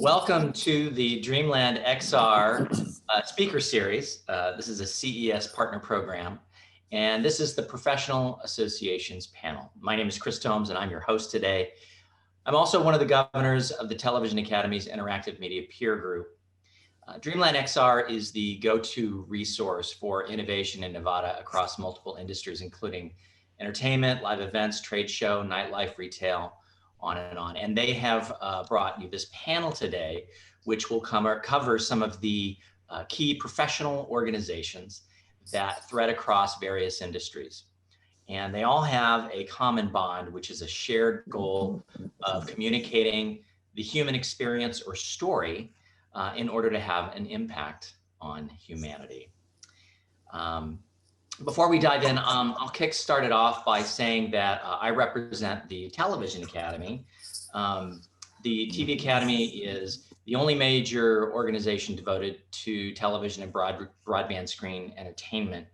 Welcome to the DreamlandXR speaker series. This is a CES partner program, and this is the Professional Associations panel. My name is Chris Thomes, and I'm your host today. I'm also one of the governors of the Television Academy's Interactive Media Peer Group. DreamlandXR is the go-to resource for innovation in Nevada across multiple industries, including entertainment, live events, trade show, nightlife, retail, on and on. And they have brought you this panel today, which will cover some of the key professional organizations that thread across various industries. And they all have a common bond, which is a shared goal of communicating the human experience or story in order to have an impact on humanity. Before we dive in, I'll kickstart it off by saying that I represent the Television Academy. The TV Academy is the only major organization devoted to television and broadband screen entertainment.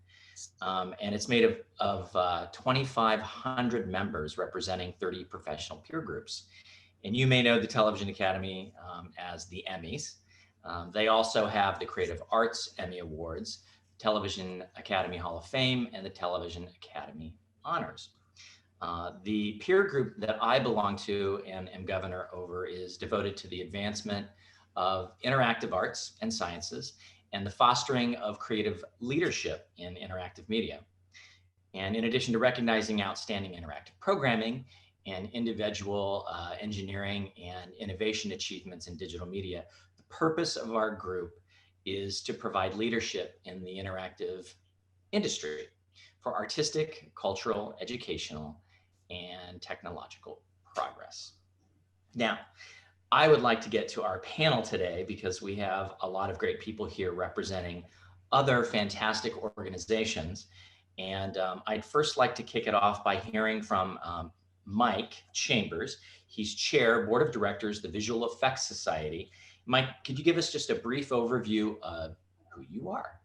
And it's made of 2,500 members representing 30 professional peer groups. And you may know the Television Academy as the Emmys. They also have the Creative Arts Emmy Awards, Television Academy Hall of Fame, and the Television Academy Honors. The peer group that I belong to and am governor over is devoted to the advancement of interactive arts and sciences and the fostering of creative leadership in interactive media. And in addition to recognizing outstanding interactive programming and individual engineering and innovation achievements in digital media, the purpose of our group is to provide leadership in the interactive industry for artistic, cultural, educational, and technological progress. Now, I would like to get to our panel today because we have a lot of great people here representing other fantastic organizations. And I'd first like to kick it off by hearing from Mike Chambers. He's chair, board of directors, the Visual Effects Society. Mike, could you give us just a brief overview of who you are?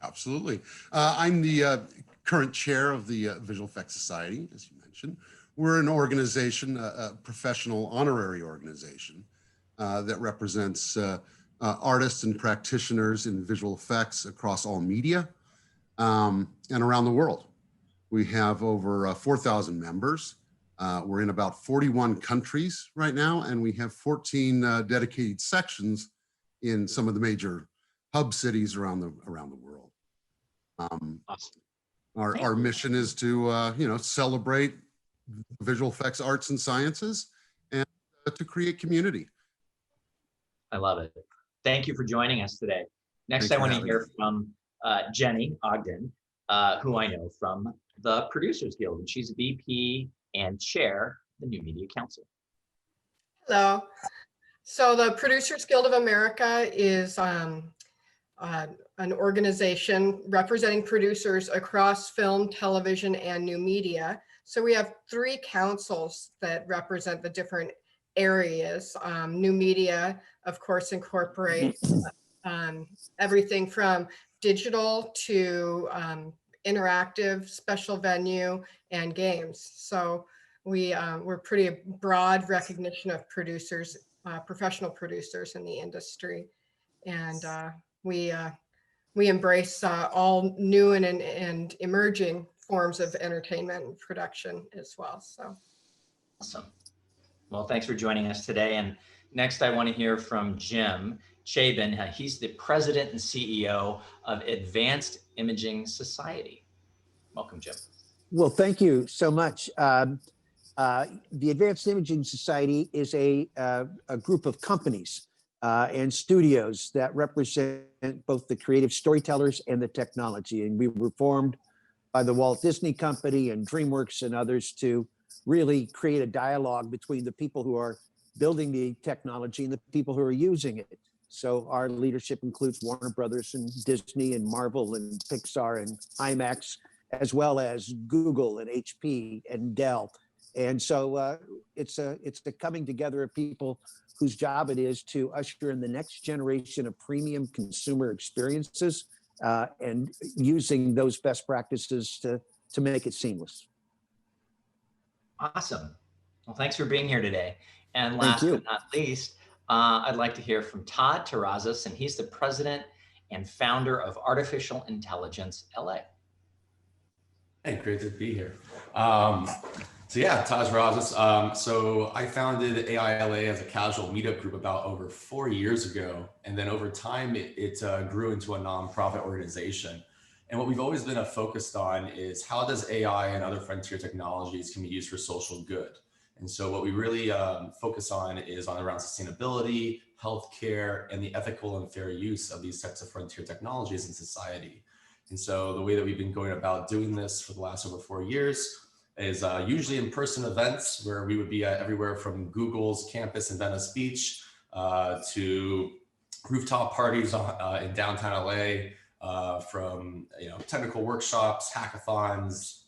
Absolutely. I'm the current chair of the Visual Effects Society, as you mentioned. We're an organization, a professional honorary organization that represents artists and practitioners in visual effects across all media and around the world. We have over 4,000 members. We're in about 41 countries right now, and we have 14 dedicated sections in some of the major hub cities around the world. Awesome. Our mission is to celebrate visual effects, arts, and sciences, and to create community. I love it. Thank you for joining us today. Next, I want to hear from Jenni Ogden, who I know from the Producers Guild, and she's VP and chair of the New Media Council. Hello. So the Producers Guild of America is an organization representing producers across film, television, and new media. So we have 3 councils that represent the different areas. New media, of course, incorporates everything from digital to interactive, special venue, and games. So we're pretty broad recognition of producers, professional producers in the industry, and we embrace all new and emerging forms of entertainment and production as well. So awesome. Well, thanks for joining us today. And next, I want to hear from Jim Chabin. He's the president and CEO of Advanced Imaging Society. Welcome, Jim. Well, thank you so much. The Advanced Imaging Society is a group of companies and studios that represent both the creative storytellers and the technology. And we were formed by the Walt Disney Company and DreamWorks and others to really create a dialogue between the people who are building the technology and the people who are using it. So our leadership includes Warner Brothers and Disney and Marvel and Pixar and IMAX, as well as Google and HP and Dell. And so it's a coming together of people whose job it is to usher in the next generation of premium consumer experiences and using those best practices to make it seamless. Awesome. Well, thanks for being here today. And Thank last you. but not least, I'd like to hear from Todd Terrazas, and he's the president and founder of Artificial Intelligence LA. Hey, great to be here. So yeah, Todd Terrazas. So I founded AILA as a casual meetup group about over 4 years ago. And then over time, it grew into a nonprofit organization. And what we've always been focused on is how does AI and other frontier technologies can be used for social good? And so what we really focus on is around sustainability, healthcare, and the ethical and fair use of these types of frontier technologies in society. And so the way that we've been going about doing this for the last over 4 years is usually in-person events where we would be everywhere from Google's campus in Venice Beach to rooftop parties in downtown LA, from technical workshops, hackathons,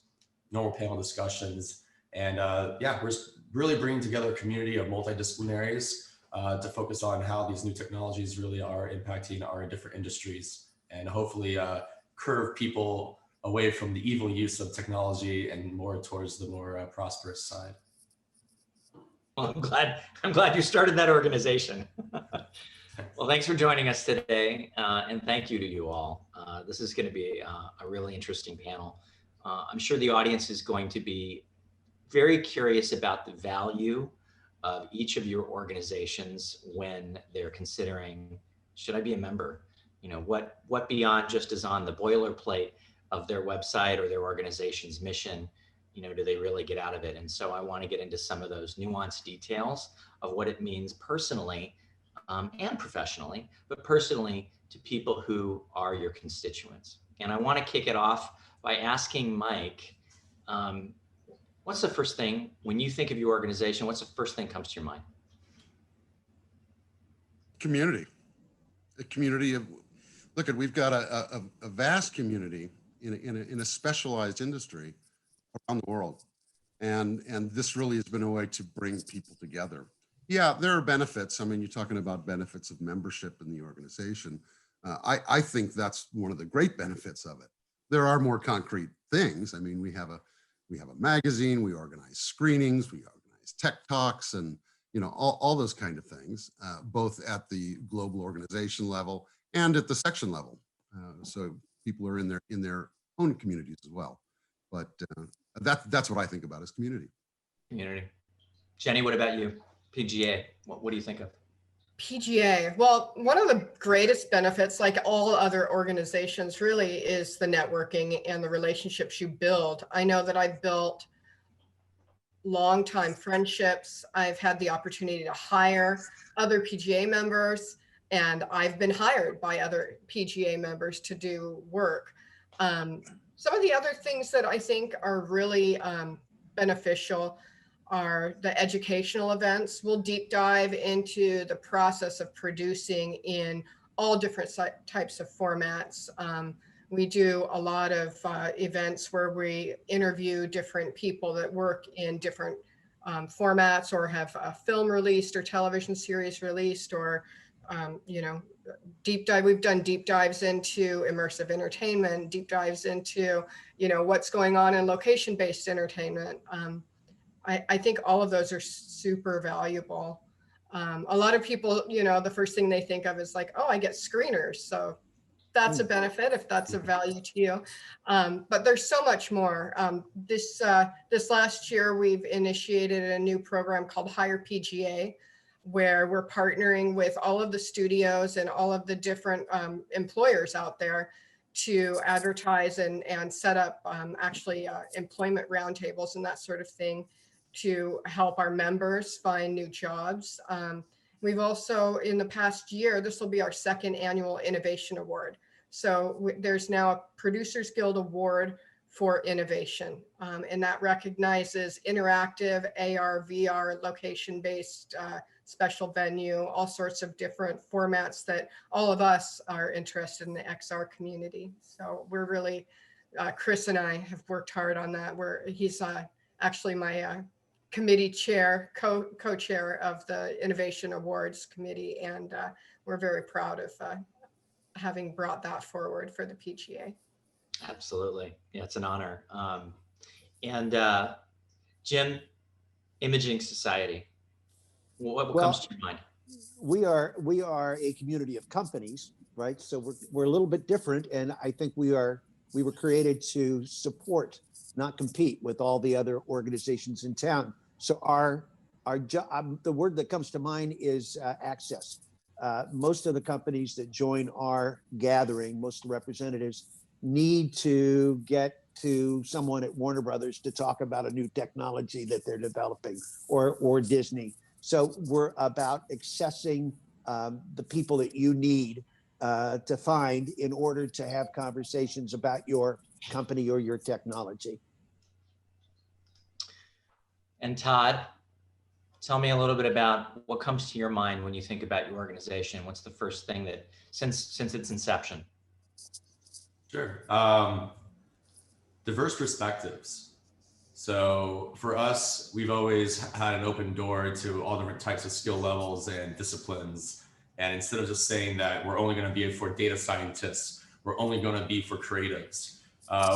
normal panel discussions. And yeah, we're really bringing together a community of multidisciplinaries to focus on how these new technologies really are impacting our different industries, and hopefully curve people away from the evil use of technology and more towards the more prosperous side. Well, I'm glad you started that organization. Well, thanks for joining us today, and thank you to you all. This is going to be a really interesting panel. I'm sure the audience is going to be very curious about the value of each of your organizations when they're considering, should I be a member? What beyond just is on the boilerplate of their website or their organization's mission, do they really get out of it? And so I want to get into some of those nuanced details of what it means personally and professionally, but personally to people who are your constituents. And I want to kick it off by asking Mike, what's the first thing, when you think of your organization, what's the first thing that comes to your mind? Community. A community of, we've got a vast community in a specialized industry around the world. And this really has been a way to bring people together. Yeah, there are benefits. I mean, you're talking about benefits of membership in the organization. I think that's one of the great benefits of it. There are more concrete things. I mean, we have a magazine, we organize screenings, we organize tech talks, and all those kind of things, both at the global organization level and at the section level. So people are in their own communities as well. But that's what I think about as community. Community. Jenni, what about you? PGA, what do you think of? PGA, well, one of the greatest benefits, like all other organizations, really is the networking and the relationships you build. I know that I've built long-time friendships. I've had the opportunity to hire other PGA members, and I've been hired by other PGA members to do work. Some of the other things that I think are really beneficial are the educational events. We'll deep dive into the process of producing in all different types of formats. We do a lot of events where we interview different people that work in different formats, or have a film released or television series released, or deep dive. We've done deep dives into immersive entertainment, deep dives into what's going on in location-based entertainment. I think all of those are super valuable. A lot of people, the first thing they think of is like, oh, I get screeners. So that's a benefit if that's a value to you. But there's so much more. This last year, we've initiated a new program called Hire PGA, where we're partnering with all of the studios and all of the different employers out there to advertise and set up employment roundtables and that sort of thing to help our members find new jobs. We've also, in the past year, this will be our second annual Innovation Award. So there's now a Producers Guild Award for innovation, and that recognizes interactive AR, VR, location-based special venue, all sorts of different formats that all of us are interested in the XR community. So we're really, Chris and I have worked hard on that. He's actually my committee chair, co-chair of the Innovation Awards Committee, and we're very proud of having brought that forward for the PGA. Absolutely. Yeah, it's an honor. And Jim, Imaging Society, what comes to your mind? We are a community of companies, right? So we're a little bit different, and I think we were created to support, not compete with all the other organizations in town. So the word that comes to mind is access. Most of the companies that join our gathering, most of the representatives, need to get to someone at Warner Brothers to talk about a new technology that they're developing, or Disney. So we're about accessing the people that you need to find in order to have conversations about your company or your technology. And Todd, tell me a little bit about what comes to your mind when you think about your organization. What's the first thing that, since its inception? Sure. Diverse perspectives. So for us, we've always had an open door to all different types of skill levels and disciplines. And instead of just saying that we're only going to be for data scientists, we're only going to be for creatives,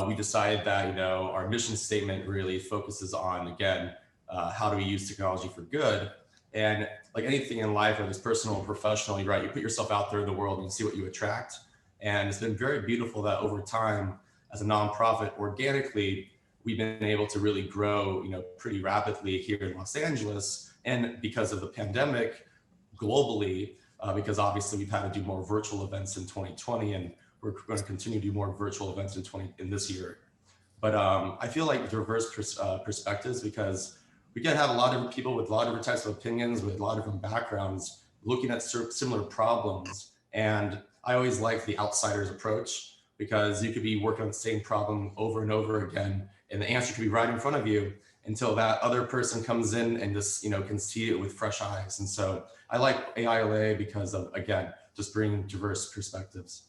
we decided that, you know, our mission statement really focuses on, again, how do we use technology for good? And like anything in life, whether it's personal or professional, right, you put yourself out there in the world and you see what you attract. And it's been very beautiful that over time, as a nonprofit, organically, we've been able to really grow, you know, pretty rapidly here in Los Angeles. And because of the pandemic, globally, because obviously we've had to do more virtual events in 2020, and we're going to continue to do more virtual events in this year. But I feel like diverse perspectives, because we can have a lot of people with a lot of different types of opinions, with a lot of different backgrounds, looking at similar problems. And I always like the outsider's approach, because you could be working on the same problem over and over again, and the answer could be right in front of you until that other person comes in and just, you know, can see it with fresh eyes. And so I like AILA because of, again, just bringing diverse perspectives.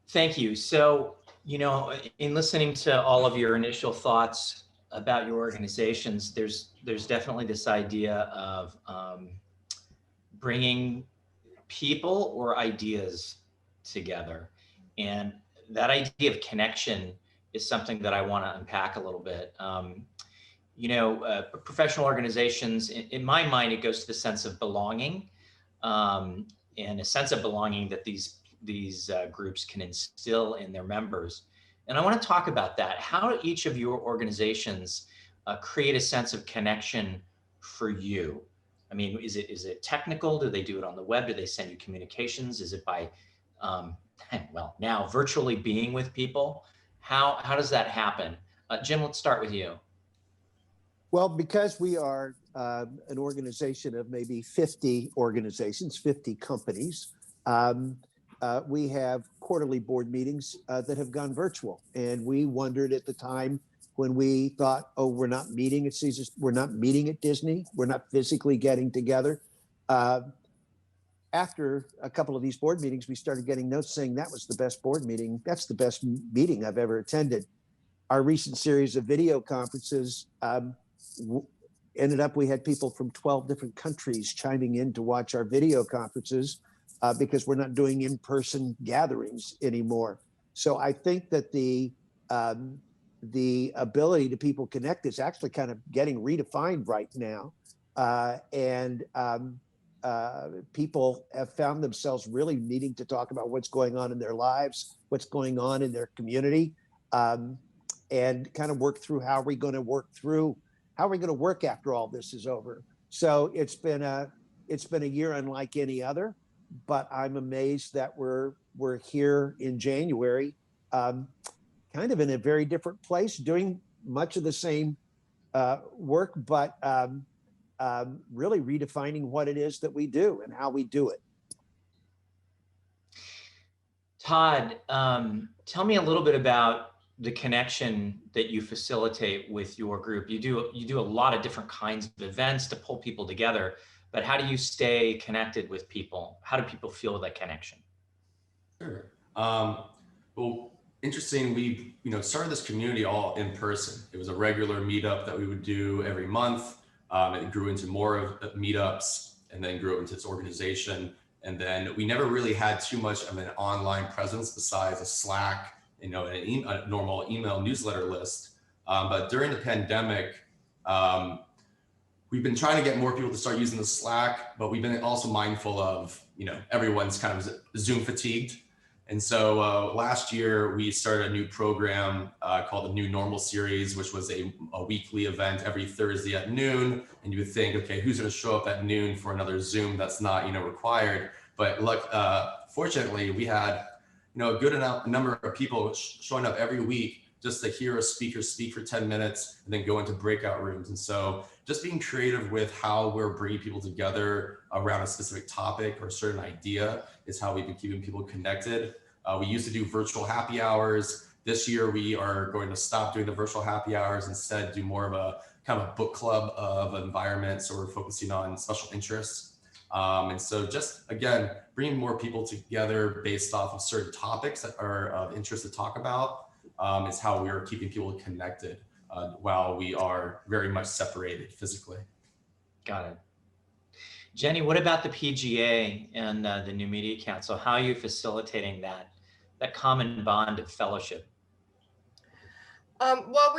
Thank you. So, you know, in listening to all of your initial thoughts about your organizations, there's definitely this idea of bringing people or ideas together. And that idea of connection is something that I want to unpack a little bit. You know, professional organizations, in my mind, it goes to the sense of belonging, and a sense of belonging that these groups can instill in their members. And I want to talk about that. How do each of your organizations create a sense of connection for you? I mean, is it technical? Do they do it on the web? Do they send you communications? Is it by, well, now virtually being with people? How does that happen? Jim, let's start with you. Well, because we are an organization of maybe 50 organizations, 50 companies, we have quarterly board meetings that have gone virtual. And we wondered at the time when we thought, oh, we're not meeting at Caesars, we're not meeting at Disney, we're not physically getting together. After a couple of these board meetings, we started getting notes saying that was the best board meeting. That's the best meeting I've ever attended. Our recent series of video conferences ended up, we had people from 12 different countries chiming in to watch our video conferences because we're not doing in-person gatherings anymore. So I think that the ability to people connect is actually kind of getting redefined right now. People have found themselves really needing to talk about what's going on in their lives, what's going on in their community, and kind of work through how are we going to work after all this is over. So it's been a year unlike any other, but I'm amazed that we're here in January, kind of in a very different place, doing much of the same work, but really redefining what it is that we do and how we do it. Todd, tell me a little bit about the connection that you facilitate with your group? You do a lot of different kinds of events to pull people together, but how do you stay connected with people? How do people feel that connection? Sure. Well, interesting. We, started this community all in person. It was a regular meetup that we would do every month. It grew into more of meetups and then grew into its organization. And then we never really had too much of an online presence besides a Slack, a normal email newsletter list. But during the pandemic, we've been trying to get more people to start using the Slack, but we've been also mindful of, everyone's kind of Zoom fatigued. And so last year we started a new program called the New Normal Series, which was a weekly event every Thursday at noon. And you would think, okay, who's going to show up at noon for another Zoom that's not, required? But fortunately, we had, a good number of people showing up every week just to hear a speaker speak for 10 minutes and then go into breakout rooms. And so just being creative with how we're bringing people together around a specific topic or a certain idea is how we've been keeping people connected. We used to do virtual happy hours. This year, we are going to stop doing the virtual happy hours, instead do more of a kind of a book club of environments, so we're focusing on special interests. And so just, again, bringing more people together based off of certain topics that are of interest to talk about is how we are keeping people connected while we are very much separated physically. Got it. Jenni, what about the PGA and the New Media Council? How are you facilitating that common bond of fellowship? Well,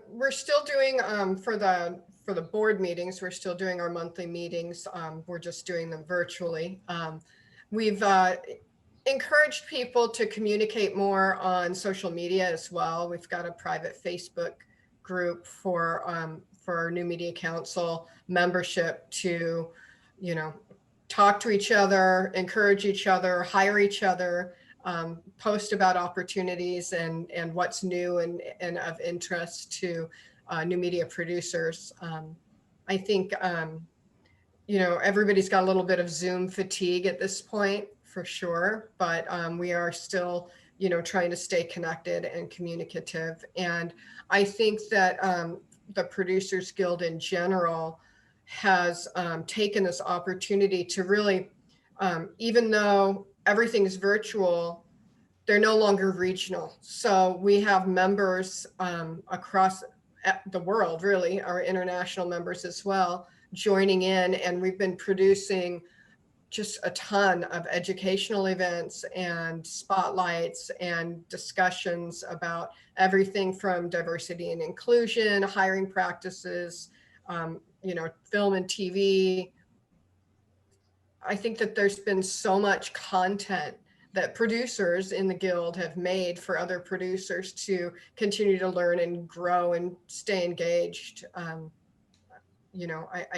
we're still doing for the board meetings. We're still doing our monthly meetings. We're just doing them virtually. We've encouraged people to communicate more on social media as well. We've got a private Facebook group for our New Media Council membership to, talk to each other, encourage each other, hire each other, post about opportunities and what's new and of interest to new media producers. I think, everybody's got a little bit of Zoom fatigue at this point, for sure, but we are still, trying to stay connected and communicative. And I think that the Producers Guild in general has taken this opportunity to really, even though everything is virtual, they're no longer regional. So we have members across the world, really, our international members as well, joining in, and we've been producing just a ton of educational events and spotlights and discussions about everything from diversity and inclusion, hiring practices, film and TV. I think that there's been so much content that producers in the Guild have made for other producers to continue to learn and grow and stay engaged. I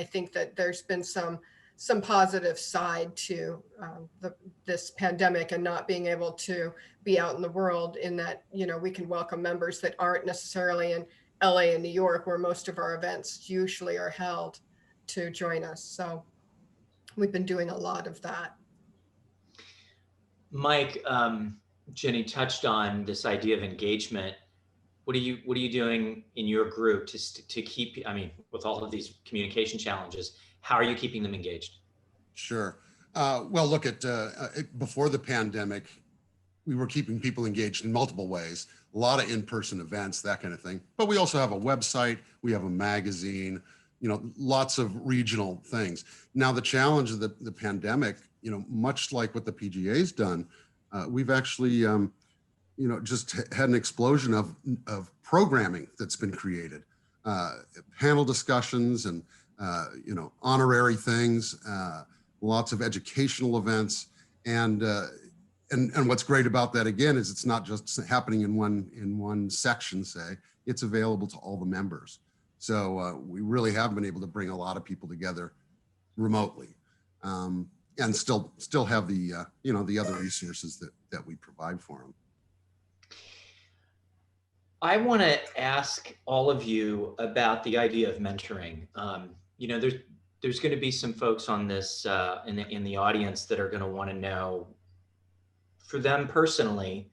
think that there's been some positive side to this pandemic and not being able to be out in the world, in that, we can welcome members that aren't necessarily in LA and New York, where most of our events usually are held, to join us. So we've been doing a lot of that. Mike, Jenni touched on this idea of engagement. What are you doing in your group to keep, with all of these communication challenges, how are you keeping them engaged? Sure. Well, look at before the pandemic, we were keeping people engaged in multiple ways, a lot of in-person events, that kind of thing. But we also have a website, we have a magazine, lots of regional things. Now, the challenge of the pandemic, much like what the PGA's done, we've actually, just had an explosion of programming that's been created, panel discussions and, honorary things, lots of educational events. And what's great about that, again, is it's not just happening in one section, say, it's available to all the members. So we really have been able to bring a lot of people together remotely, and still have the the other resources that we provide for them. I want to ask all of you about the idea of mentoring. There's going to be some folks on this in the audience that are going to want to know, for them personally,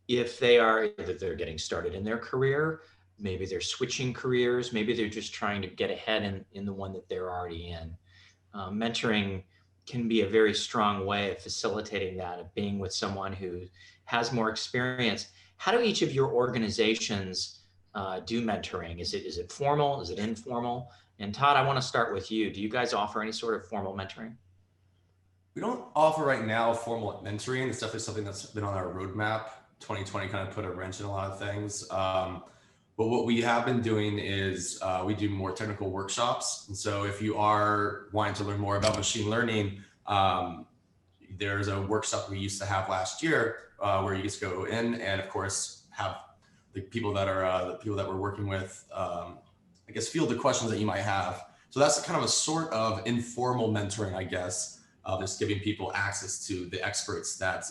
if they are, either they're getting started in their career, maybe they're switching careers, maybe they're just trying to get ahead in the one that they're already in. Mentoring can be a very strong way of facilitating that, of being with someone who has more experience. How do each of your organizations do mentoring? Is it formal? Is it informal? And Todd, I want to start with you. Do you guys offer any sort of formal mentoring? We don't offer right now formal mentoring. It's definitely something that's been on our roadmap. 2020 kind of put a wrench in a lot of things. But what we have been doing is we do more technical workshops. And so if you are wanting to learn more about machine learning, there's a workshop we used to have last year where you just go in and of course have the people that we're working with, I guess, field the questions that you might have. So that's kind of a sort of informal mentoring, I guess, just giving people access to the experts that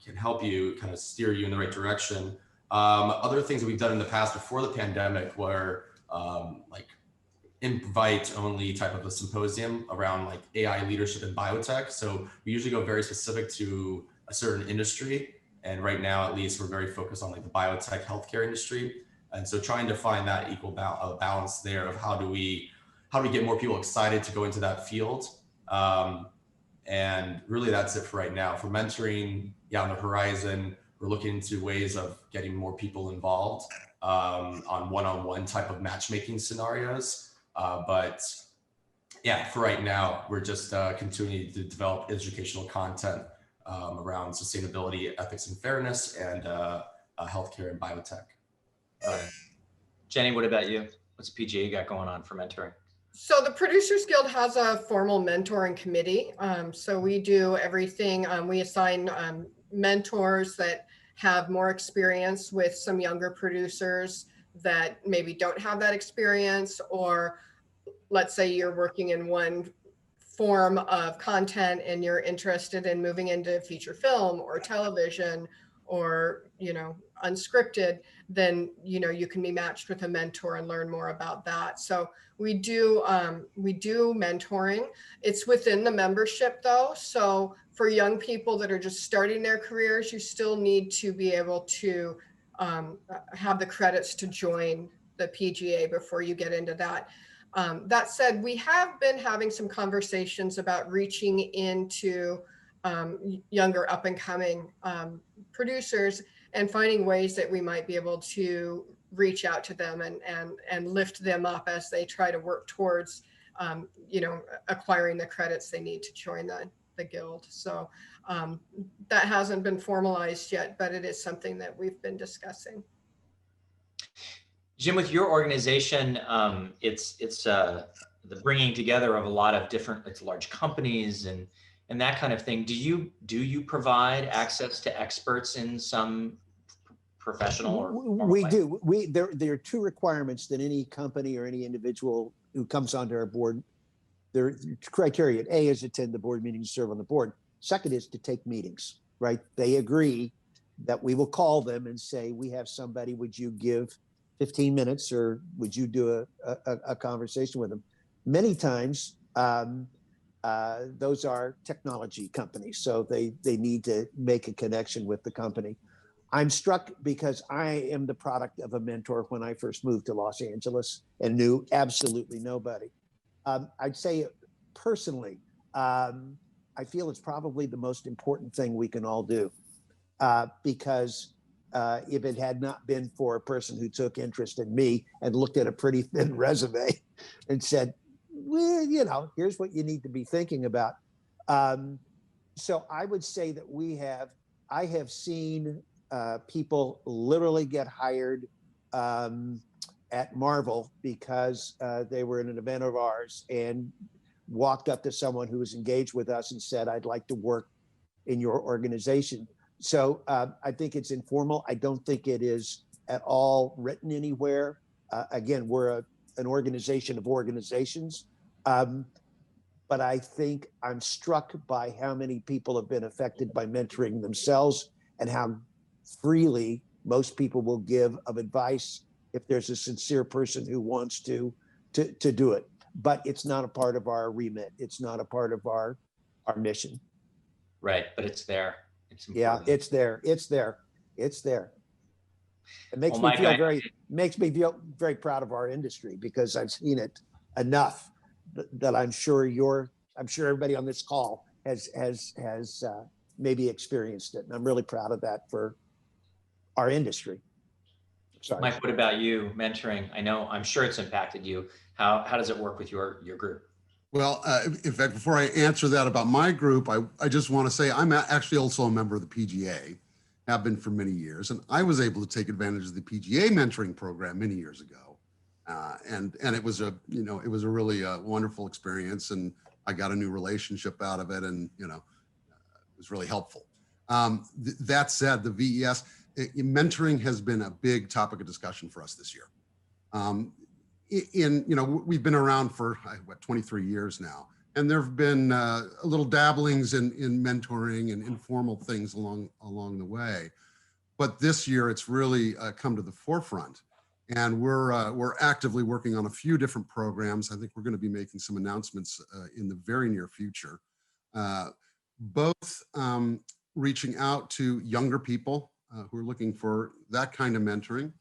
can help you kind of steer you in the right direction. Other things that we've done in the past before the pandemic were like invite only type of a symposium around like AI leadership in biotech. So we usually go very specific to a certain industry. And right now, at least, we're very focused on like the biotech healthcare industry. And so trying to find that equal balance there of how do we get more people excited to go into that field. And really that's it for right now. For mentoring, on the horizon, we're looking into ways of getting more people involved on one-on-one type of matchmaking scenarios. But yeah, for right now, we're just continuing to develop educational content around sustainability, ethics and fairness, and healthcare and biotech. Jenni, what about you? What's PGA got going on for mentoring? So the Producers Guild has a formal mentoring committee. So we do everything. We assign mentors that have more experience with some younger producers that maybe don't have that experience, or let's say you're working in one form of content and you're interested in moving into feature film or television or, unscripted, then, you can be matched with a mentor and learn more about that. So we do mentoring. It's within the membership though. So for young people that are just starting their careers, you still need to be able to have the credits to join the PGA before you get into that. That said, we have been having some conversations about reaching into younger up and coming producers and finding ways that we might be able to reach out to them and lift them up as they try to work towards, acquiring the credits they need to join the guild. So that hasn't been formalized yet, but it is something that we've been discussing. Jim, with your organization, it's the bringing together of a lot of different, large companies and that kind of thing. Do you provide access to experts in some professional or formal we way? do. There are two requirements that any company or any individual who comes onto our board, their criteria. A is attend the board meetings, serve on the board. Second is to take meetings, right? They agree that we will call them and say, we have somebody, would you give 15 minutes or would you do a conversation with them? Many times, those are technology companies, so they need to make a connection with the company. I'm struck because I am the product of a mentor when I first moved to Los Angeles and knew absolutely nobody. I'd say personally, I feel it's probably the most important thing we can all do because if it had not been for a person who took interest in me and looked at a pretty thin resume and said, well, here's what you need to be thinking about. So I would say that I have seen people literally get hired at Marvel because they were in an event of ours and walked up to someone who was engaged with us and said, I'd like to work in your organization. So I think it's informal. I don't think it is at all written anywhere. Again, we're an organization of organizations. But I think I'm struck by how many people have been affected by mentoring themselves and how freely most people will give of advice if there's a sincere person who wants to do it. But it's not a part of our remit. It's not a part of our mission. Right, but it's there. It's important. Yeah, it's there. It's there. It's there. It makes Well, me feel Mike, very proud of our industry because I've seen it enough that I'm sure everybody on this call has maybe experienced it. And I'm really proud of that for our industry. Sorry. Mike, what about you? Mentoring? I'm sure it's impacted you. How does it work with your group? Well, in fact, before I answer that about my group, I just want to say I'm actually also a member of the PGA, have been for many years, and I was able to take advantage of the PGA mentoring program many years ago, and it was a really wonderful experience, and I got a new relationship out of it, and it was really helpful. That said, the VES mentoring has been a big topic of discussion for us this year. We've been around for 23 years now, and there have been little dabblings in mentoring and informal things along the way, but this year it's really come to the forefront, and we're actively working on a few different programs. I think we're going to be making some announcements in the very near future, both reaching out to younger people who are looking for that kind of mentoring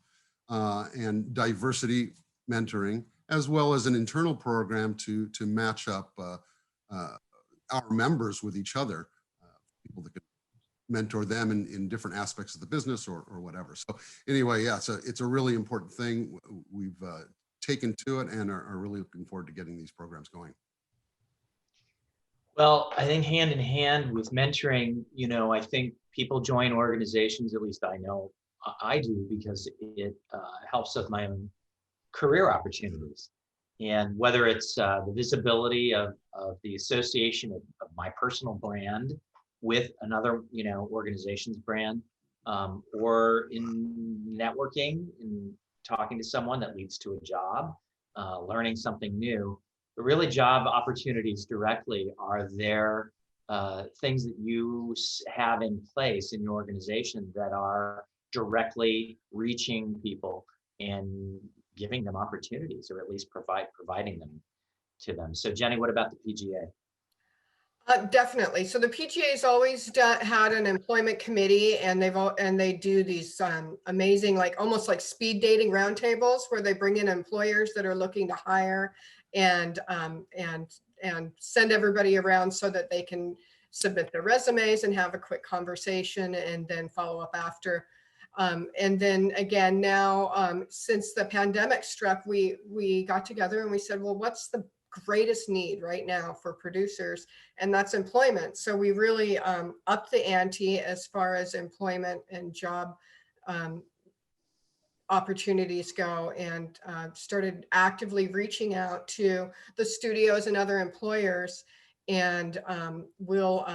and diversity mentoring, as well as an internal program to match up our members with each other, people that could mentor them in different aspects of the business or whatever. So anyway, yeah, it's a really important thing. We've taken to it and are really looking forward to getting these programs going. Well, I think hand in hand with mentoring, I think people join organizations, at least I know I do, because it helps with my own career opportunities. And whether it's the visibility of the association of my personal brand with another, organization's brand, or in networking and talking to someone that leads to a job, learning something new. But really, job opportunities directly are there things that you have in place in your organization that are directly reaching people and giving them opportunities, or at least providing them to them. So Jenni, what about the PGA? Definitely. So the PGA has always had an employment committee, and they do these amazing, almost like speed dating roundtables where they bring in employers that are looking to hire and send everybody around so that they can submit their resumes and have a quick conversation and then follow up after. And then again, now, since the pandemic struck, we got together and we said, well, what's the greatest need right now for producers? And that's employment. So we really upped the ante as far as employment and job opportunities go, and started actively reaching out to the studios and other employers, and we'll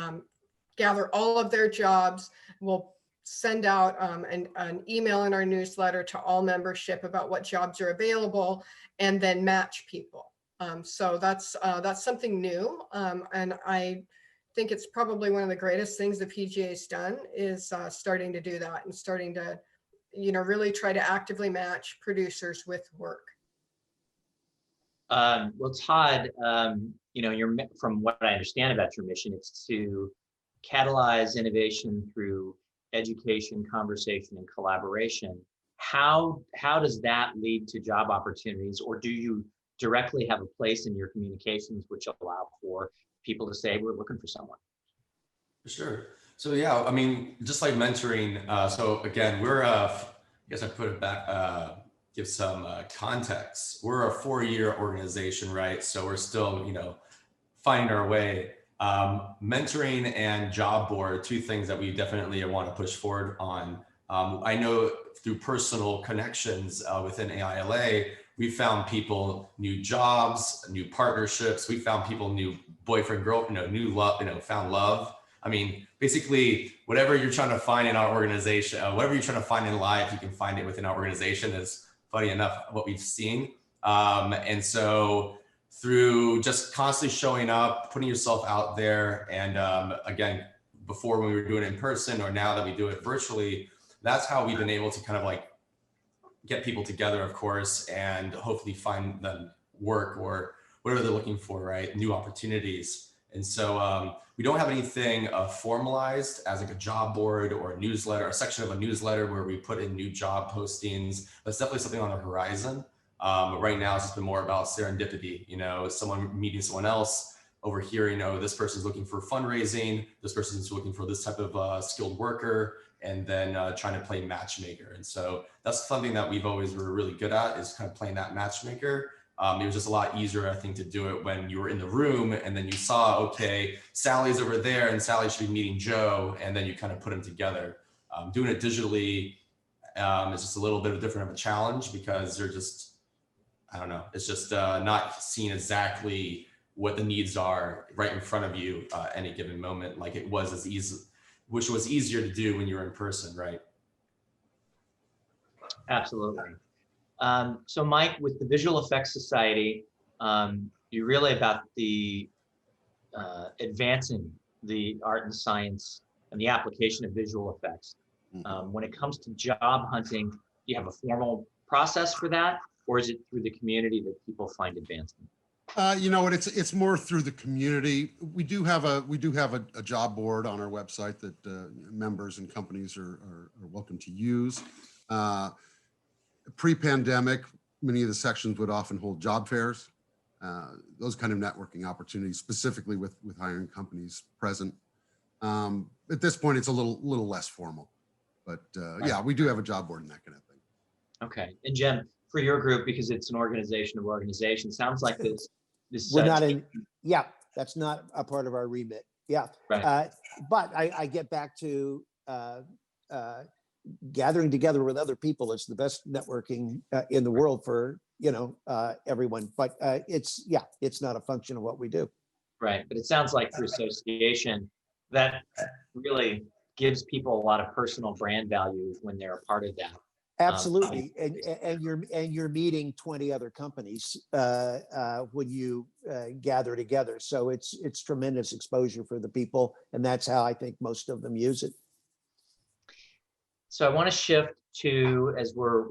gather all of their jobs. We'll send out an email in our newsletter to all membership about what jobs are available, and then match people. So that's something new, and I think it's probably one of the greatest things the PGA's done is starting to do that and starting to, really try to actively match producers with work. Well, Todd, from what I understand about your mission, it's to catalyze innovation through education, conversation, and collaboration. How does that lead to job opportunities, or do you directly have a place in your communications which allow for people to say, we're looking for someone? Sure. So yeah, I mean, just like mentoring. So again, we're I guess I put it back, give some context. We're a 4-year organization, right? So we're still, finding our way. Mentoring and job board, two things that we definitely want to push forward on. I know through personal connections within AILA, we found people new jobs, new partnerships. We found people new boyfriend, girl, new love, found love. I mean, basically, whatever you're trying to find in our organization, whatever you're trying to find in life, you can find it within our organization. Is funny enough what we've seen. And so through just constantly showing up, putting yourself out there, and again, before when we were doing it in person, or now that we do it virtually, that's how we've been able to kind of like get people together, of course, and hopefully find them work or whatever they're looking for, right? New opportunities. And so we don't have anything formalized as like a job board or a newsletter, a section of a newsletter where we put in new job postings. That's definitely something on the horizon. But right now it's just been more about serendipity, you know, someone meeting someone else, overhearing, oh, this person's looking for fundraising, this person's looking for this type of skilled worker, and then trying to play matchmaker. And so that's something that we've always were really good at, is kind of playing that matchmaker. It was just a lot easier, I think, to do it when you were in the room and then you saw, okay, Sally's over there and Sally should be meeting Joe, and then you kind of put them together. Doing it digitally is just a little bit of different of a challenge, because you're just, I don't know, it's just not seeing exactly what the needs are right in front of you any given moment, like it was as easy, which was easier to do when you were in person, right? Absolutely. So Mike, with the Visual Effects Society, you're really about the advancing the art and science and the application of visual effects. When it comes to job hunting, do you have a formal process for that, or is it through the community that people find advancement? You know what? It's more through the community. We do have a job board on our website that members and companies are welcome to use. Pre-pandemic, many of the sections would often hold job fairs, those kind of networking opportunities, specifically with hiring companies present. At this point, it's a little less formal, but yeah, we do have a job board and that kind of thing. Okay, and Jen, for your group, because it's an organization of organizations, sounds like this. We're not in, yeah, that's not a part of our remit. Yeah. Right. But I get back to gathering together with other people is the best networking in the world for, you know, everyone. But it's not a function of what we do. Right, but it sounds like through association, that really gives people a lot of personal brand value when they're a part of that. Absolutely, and you're meeting 20 other companies when you gather together. So it's tremendous exposure for the people, and that's how I think most of them use it. So I want to shift to, as we're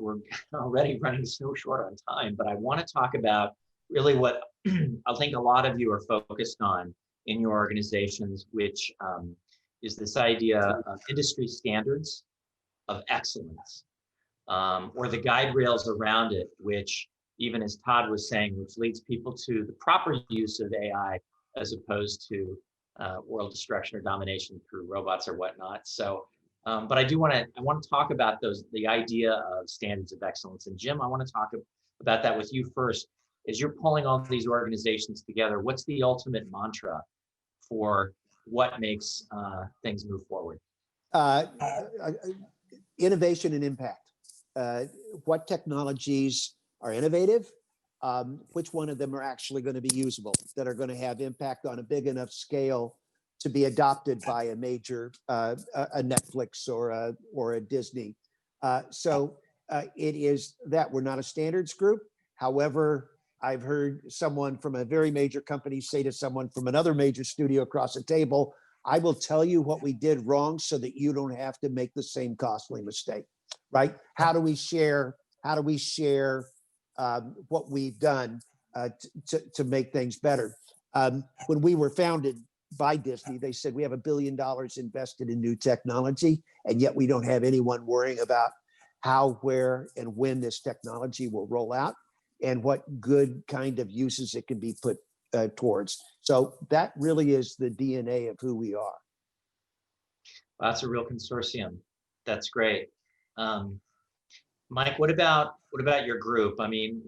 already running so short on time, but I want to talk about really what I think a lot of you are focused on in your organizations, which is this idea of industry standards of excellence. Or the guide rails around it, which, even as Todd was saying, which leads people to the proper use of AI as opposed to world destruction or domination through robots or whatnot. So, but I want to talk about the idea of standards of excellence. And Jim, I want to talk about that with you first. As you're pulling all these organizations together, what's the ultimate mantra for what makes things move forward? Innovation and impact. What technologies are innovative, which one of them are actually going to be usable, that are going to have impact on a big enough scale to be adopted by a major, a Netflix or a Disney. So it is that we're not a standards group. However, I've heard someone from a very major company say to someone from another major studio across the table, I will tell you what we did wrong so that you don't have to make the same costly mistake. Right? How do we share what we've done to make things better? When we were founded by Disney, they said we have $1 billion invested in new technology, and yet we don't have anyone worrying about how, where, and when this technology will roll out and what good kind of uses it can be put towards. So that really is the DNA of who we are. Well, that's a real consortium. That's great. Mike, what about your group? I mean,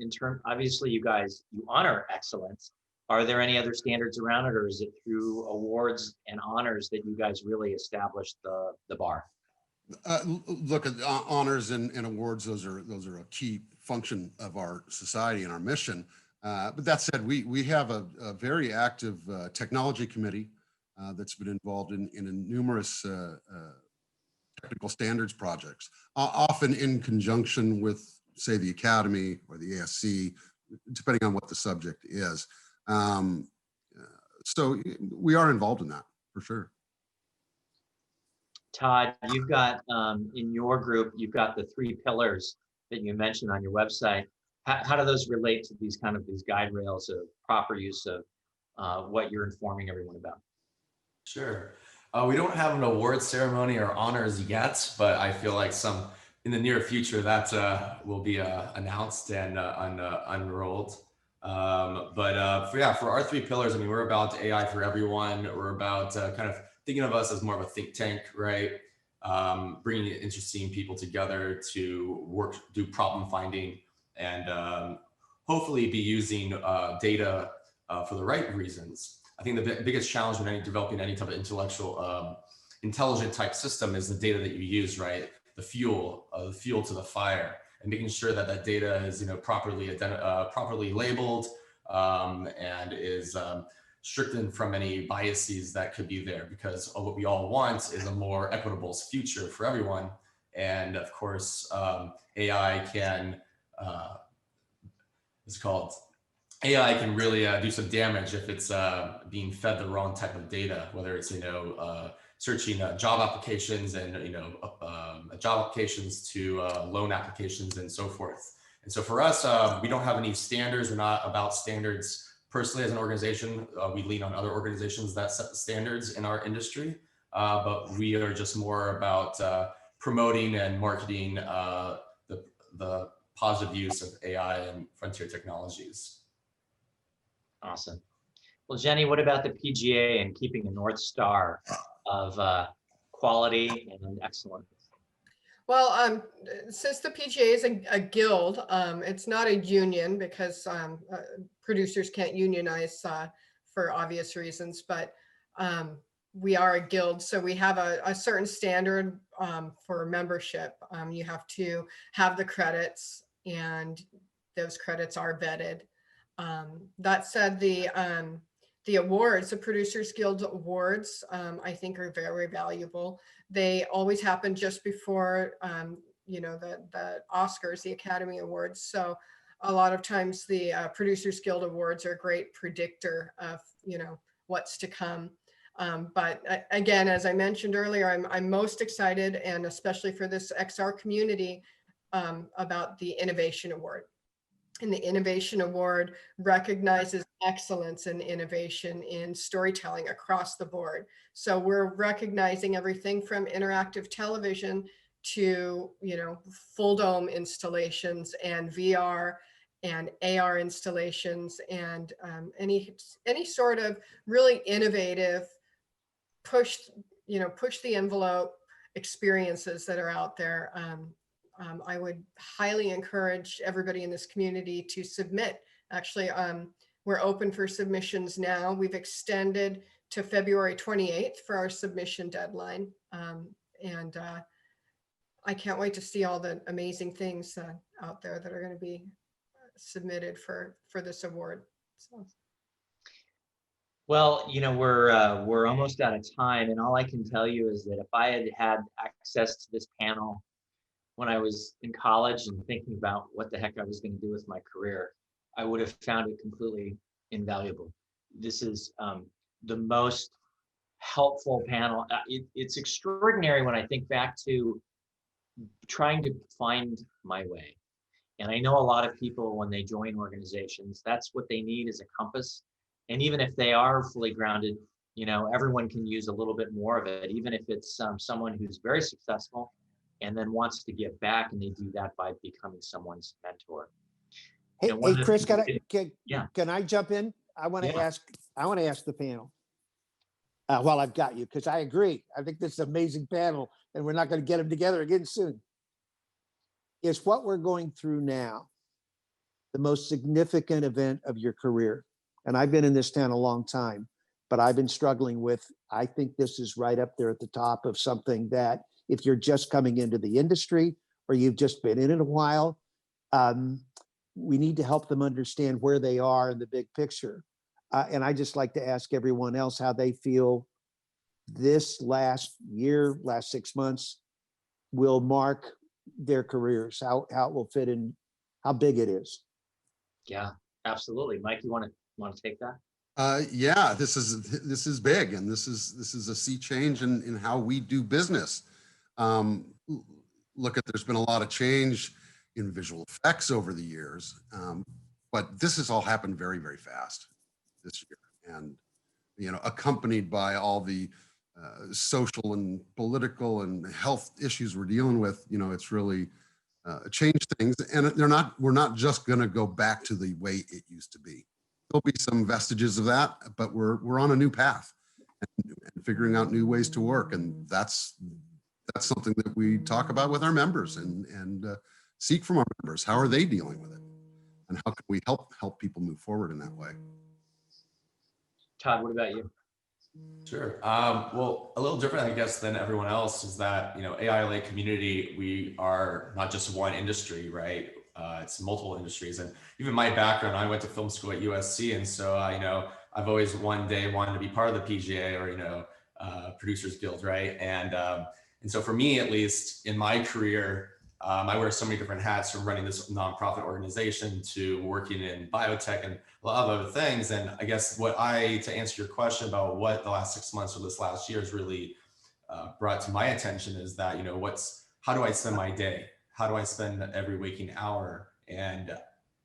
obviously you guys, you honor excellence. Are there any other standards around it, or is it through awards and honors that you guys really established the bar? Look, at honors and awards, those are a key function of our society and our mission. But that said, we have a very active technology committee that's been involved in numerous technical standards projects, often in conjunction with, say, the Academy or the ASC, depending on what the subject is. So we are involved in that, for sure. Todd, you've got, in your group, you've got the 3 pillars that you mentioned on your website. How do those relate to these guide rails of proper use of what you're informing everyone about. Sure. We don't have an award ceremony or honors yet, but I feel like in the near future that will be announced and unrolled. For our 3 pillars, I mean, we're about AI for everyone. We're about kind of thinking of us as more of a think tank, right? Bringing interesting people together to do problem finding, and hopefully be using data for the right reasons. I think the biggest challenge when developing any type of intelligent type system is the data that you use, right? The fuel to the fire, and making sure that that data is properly labeled and is strictened from any biases that could be there, because what we all want is a more equitable future for everyone. And of course, AI can AI can really do some damage if it's being fed the wrong type of data, whether it's searching job applications and job applications to loan applications and so forth. And so for us, we don't have any standards. We're not about standards personally as an organization. We lean on other organizations that set the standards in our industry, but we are just more about promoting and marketing the positive use of AI and frontier technologies. Awesome. Well, Jenni, what about the PGA and keeping a North Star of quality and excellence? Well, since the PGA is a guild, it's not a union because producers can't unionize for obvious reasons, but we are a guild. So we have a certain standard for membership. You have to have the credits, and those credits are vetted. That said, the awards, the Producers Guild Awards, I think are very valuable. They always happen just before, the Oscars, the Academy Awards. So a lot of times the Producers Guild Awards are a great predictor of, what's to come. But again, as I mentioned earlier, I'm most excited, and especially for this XR community, about the Innovation Award. And the Innovation Award recognizes excellence and innovation in storytelling across the board. So we're recognizing everything from interactive television to, full dome installations and VR and AR installations, and any sort of really innovative push the envelope experiences that are out there. I would highly encourage everybody in this community to submit. Actually, we're open for submissions now. We've extended to February 28th for our submission deadline. And I can't wait to see all the amazing things out there that are going to be submitted for this award. So. Well, we're almost out of time, and all I can tell you is that if I had had access to this panel when I was in college and thinking about what the heck I was going to do with my career, I would have found it completely invaluable. This is the most helpful panel. It's extraordinary when I think back to trying to find my way. And I know a lot of people, when they join organizations, that's what they need is a compass. And even if they are fully grounded, everyone can use a little bit more of it, even if it's someone who's very successful and then wants to give back, and they do that by becoming someone's mentor. Hey, Chris, yeah. Can I jump in? I want to ask the panel. While I've got you, because I agree. I think this is an amazing panel, and we're not going to get them together again soon. Is what we're going through now the most significant event of your career? And I've been in this town a long time, but I've been struggling with, I think this is right up there at the top of something that if you're just coming into the industry or you've just been in it a while, we need to help them understand where they are in the big picture. And I just like to ask everyone else how they feel this last year, last 6 months will mark their careers, how it will fit in, how big it is. Yeah, absolutely. Mike, you want to take that? Yeah, this is big, and this is a sea change in how we do business. Look, there's been a lot of change in visual effects over the years, but this has all happened very, very fast this year. and accompanied by all the social and political and health issues we're dealing with, it's really changed things. And we're not just going to go back to the way it used to be. There'll be some vestiges of that, but we're on a new path and figuring out new ways to work. And that's something that we talk about with our members and seek from our members. How are they dealing with it? And how can we help people move forward in that way? Todd, what about you? Sure. Well, a little different, I guess, than everyone else is that, AILA community, we are not just one industry, right? It's multiple industries. And even my background, I went to film school at USC. And so, I've always one day wanted to be part of the PGA or, Producers Guild, right? And so for me, at least in my career, I wear so many different hats, from running this nonprofit organization to working in biotech and a lot of other things. And I guess to answer your question about what the last 6 months or this last year has really brought to my attention is that, how do I spend my day? How do I spend every waking hour? And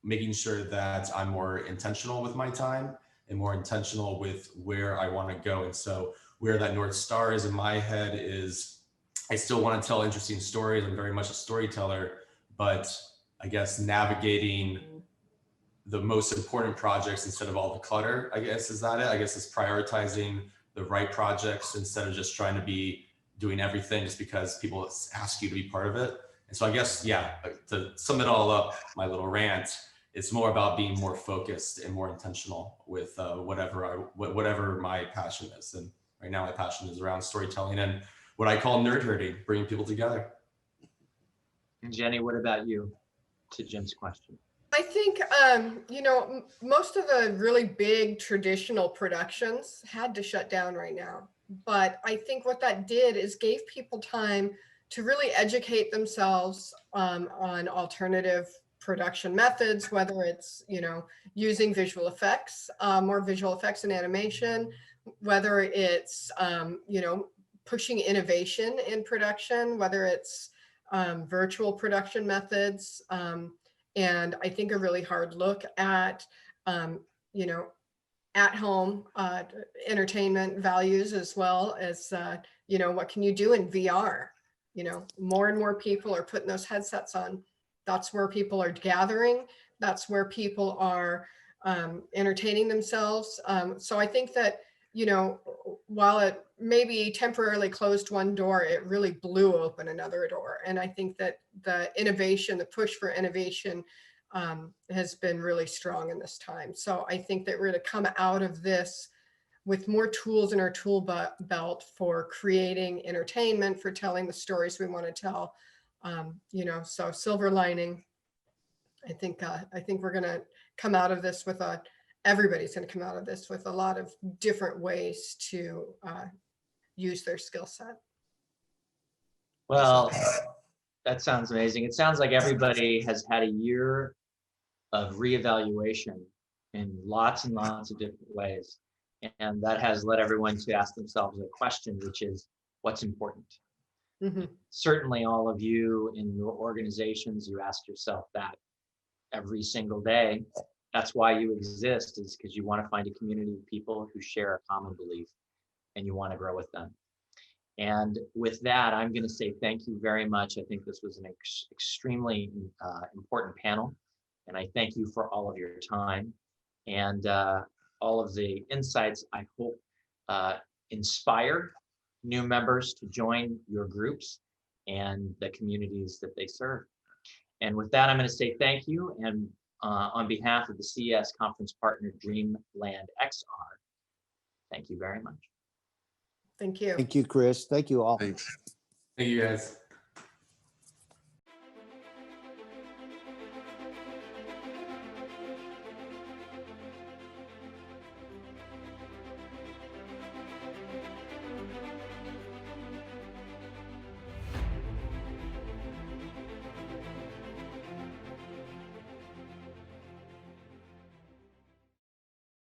making sure that I'm more intentional with my time and more intentional with where I want to go. And so where that North Star is in my head is, I still want to tell interesting stories. I'm very much a storyteller, but I guess navigating the most important projects instead of all the clutter, I guess, is that it? I guess it's prioritizing the right projects instead of just trying to be doing everything just because people ask you to be part of it. And so I guess, yeah, to sum it all up, my little rant, it's more about being more focused and more intentional with whatever my passion is. And right now my passion is around storytelling and what I call nerd herding, bringing people together. And Jenni, what about you, to Jim's question? I think, most of the really big traditional productions had to shut down right now. But I think what that did is gave people time to really educate themselves on alternative production methods, whether it's, using visual effects, more visual effects and animation, whether it's, pushing innovation in production, whether it's virtual production methods, and I think a really hard look at, at home entertainment values, as well as, what can you do in VR? More and more people are putting those headsets on. That's where people are gathering. That's where people are entertaining themselves. So I think that, while it maybe temporarily closed one door, it really blew open another door. And I think that the innovation, the push for innovation has been really strong in this time. So I think that we're going to come out of this with more tools in our tool belt for creating entertainment, for telling the stories we want to tell. So silver lining, I think we're going to come out of this with everybody's going to come out of this with a lot of different ways to use their skill set. Well, that sounds amazing. It sounds like everybody has had a year of reevaluation in lots and lots of different ways. And that has led everyone to ask themselves a question, which is, what's important? Mm-hmm. Certainly all of you in your organizations, you ask yourself that every single day. That's why you exist, is because you want to find a community of people who share a common belief and you want to grow with them. And with that, I'm going to say thank you very much. I think this was an extremely important panel. And I thank you for all of your time and all of the insights. I hope inspire new members to join your groups and the communities that they serve. And with that, I'm going to say thank you. And on behalf of the CES conference partner, DreamlandXR, thank you very much. Thank you. Thank you, Chris. Thank you all. Thanks. Thank you, guys.